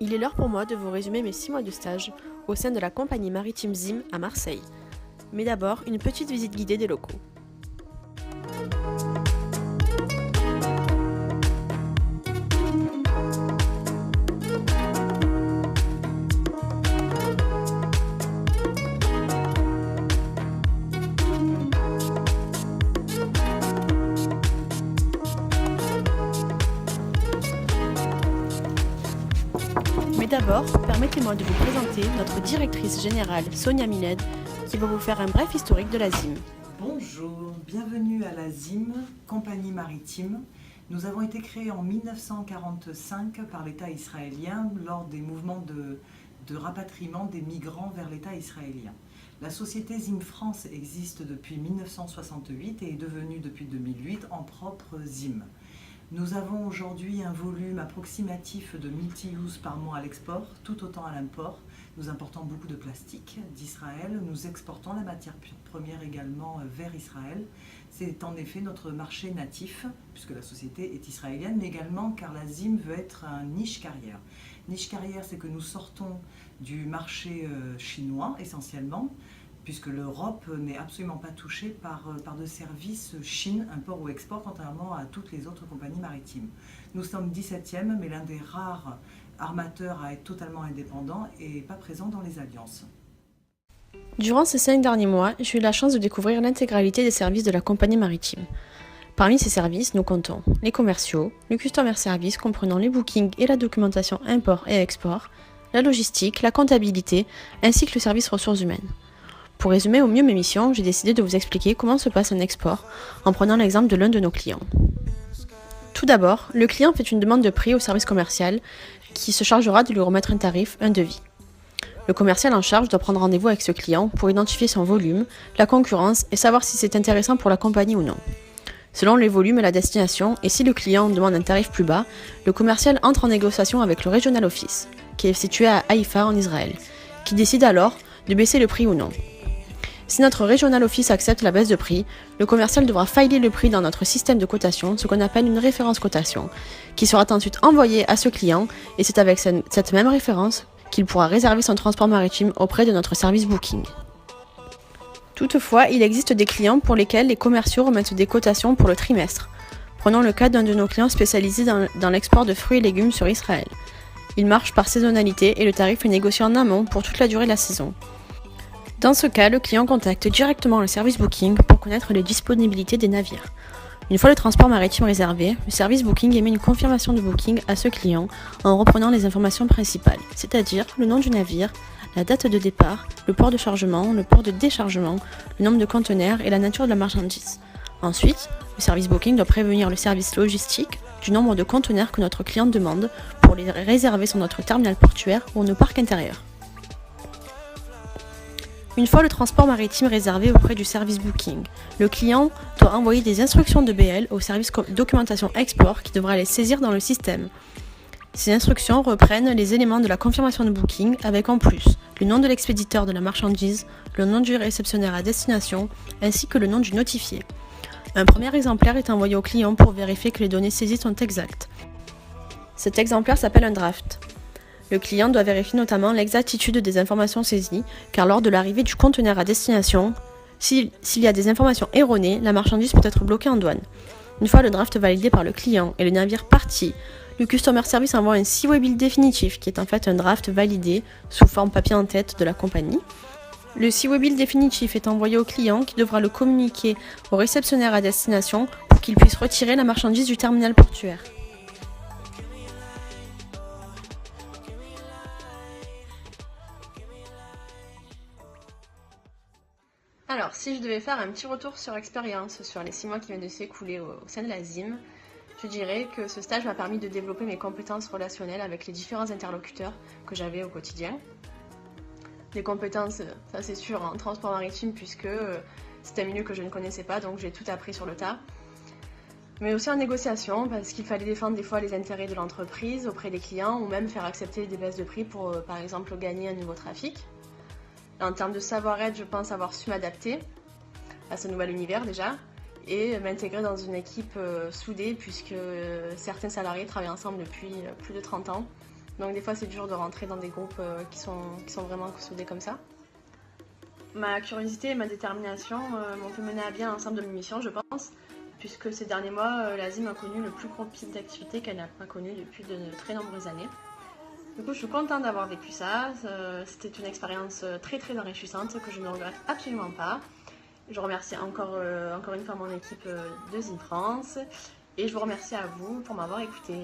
Il est l'heure pour moi de vous résumer mes 6 mois de stage au sein de la compagnie maritime ZIM à Marseille. Mais d'abord, une petite visite guidée des locaux. Mais d'abord, permettez-moi de vous présenter notre directrice générale, Sonia Mined, qui va vous faire un bref historique de la ZIM. Bonjour, bienvenue à la ZIM, compagnie maritime. Nous avons été créés en 1945 par l'État israélien lors des mouvements de rapatriement des migrants vers l'État israélien. La société ZIM France existe depuis 1968 et est devenue depuis 2008 en propre ZIM. Nous avons aujourd'hui un volume approximatif de multi-use par mois à l'export, tout autant à l'import. Nous importons beaucoup de plastique d'Israël, nous exportons la matière première également vers Israël. C'est en effet notre marché natif, puisque la société est israélienne, mais également car la ZIM veut être un niche carrière. Niche carrière, c'est que nous sortons du marché chinois essentiellement, puisque l'Europe n'est absolument pas touchée par de services Chine, import ou export, contrairement à toutes les autres compagnies maritimes. Nous sommes 17e, mais l'un des rares armateurs à être totalement indépendant et pas présent dans les alliances. Durant ces 5 derniers mois, j'ai eu la chance de découvrir l'intégralité des services de la compagnie maritime. Parmi ces services, nous comptons les commerciaux, le customer service comprenant les bookings et la documentation import et export, la logistique, la comptabilité, ainsi que le service ressources humaines. Pour résumer au mieux mes missions, j'ai décidé de vous expliquer comment se passe un export en prenant l'exemple de l'un de nos clients. Tout d'abord, le client fait une demande de prix au service commercial qui se chargera de lui remettre un tarif, un devis. Le commercial en charge doit prendre rendez-vous avec ce client pour identifier son volume, la concurrence et savoir si c'est intéressant pour la compagnie ou non. Selon les volumes et la destination, et si le client demande un tarif plus bas, le commercial entre en négociation avec le Regional Office, qui est situé à Haïfa en Israël, qui décide alors de baisser le prix ou non. Si notre Regional Office accepte la baisse de prix, le commercial devra filer le prix dans notre système de cotation, ce qu'on appelle une référence cotation, qui sera ensuite envoyée à ce client, et c'est avec cette même référence qu'il pourra réserver son transport maritime auprès de notre service booking. Toutefois, il existe des clients pour lesquels les commerciaux remettent des cotations pour le trimestre. Prenons le cas d'un de nos clients spécialisés dans l'export de fruits et légumes sur Israël. Il marche par saisonnalité et le tarif est négocié en amont pour toute la durée de la saison. Dans ce cas, le client contacte directement le service booking pour connaître les disponibilités des navires. Une fois le transport maritime réservé, le service booking émet une confirmation de booking à ce client en reprenant les informations principales, c'est-à-dire le nom du navire, la date de départ, le port de chargement, le port de déchargement, le nombre de conteneurs et la nature de la marchandise. Ensuite, le service booking doit prévenir le service logistique du nombre de conteneurs que notre client demande pour les réserver sur notre terminal portuaire ou nos parcs intérieurs. Une fois le transport maritime réservé auprès du service booking, le client doit envoyer des instructions de BL au service documentation export qui devra les saisir dans le système. Ces instructions reprennent les éléments de la confirmation de booking avec en plus le nom de l'expéditeur de la marchandise, le nom du réceptionnaire à destination ainsi que le nom du notifié. Un premier exemplaire est envoyé au client pour vérifier que les données saisies sont exactes. Cet exemplaire s'appelle un draft. Le client doit vérifier notamment l'exactitude des informations saisies, car lors de l'arrivée du conteneur à destination, s'il y a des informations erronées, la marchandise peut être bloquée en douane. Une fois le draft validé par le client et le navire parti, le Customer Service envoie un Seaway Bill définitif, qui est en fait un draft validé sous forme papier en tête de la compagnie. Le Seaway Bill définitif est envoyé au client qui devra le communiquer au réceptionnaire à destination pour qu'il puisse retirer la marchandise du terminal portuaire. Alors, si je devais faire un petit retour sur expérience sur les 6 mois qui viennent de s'écouler au sein de la ZIM, je dirais que ce stage m'a permis de développer mes compétences relationnelles avec les différents interlocuteurs que j'avais au quotidien. Des compétences, ça c'est sûr, en transport maritime puisque c'est un milieu que je ne connaissais pas, donc j'ai tout appris sur le tas. Mais aussi en négociation, parce qu'il fallait défendre des fois les intérêts de l'entreprise auprès des clients ou même faire accepter des baisses de prix pour, par exemple, gagner un nouveau trafic. En termes de savoir-être, je pense avoir su m'adapter à ce nouvel univers déjà et m'intégrer dans une équipe soudée puisque certains salariés travaillent ensemble depuis plus de 30 ans Donc des fois c'est dur de rentrer dans des groupes qui sont vraiment soudés comme ça. Ma curiosité et ma détermination m'ont fait mener à bien l'ensemble de mes missions, je pense, puisque ces derniers mois, la ZIM a connu le plus gros pic d'activité qu'elle n'a pas connu depuis de très nombreuses années. Du coup, je suis contente d'avoir vécu ça. C'était une expérience très très enrichissante que je ne regrette absolument pas. Je remercie encore une fois mon équipe de ZIM France et je vous remercie à vous pour m'avoir écouté.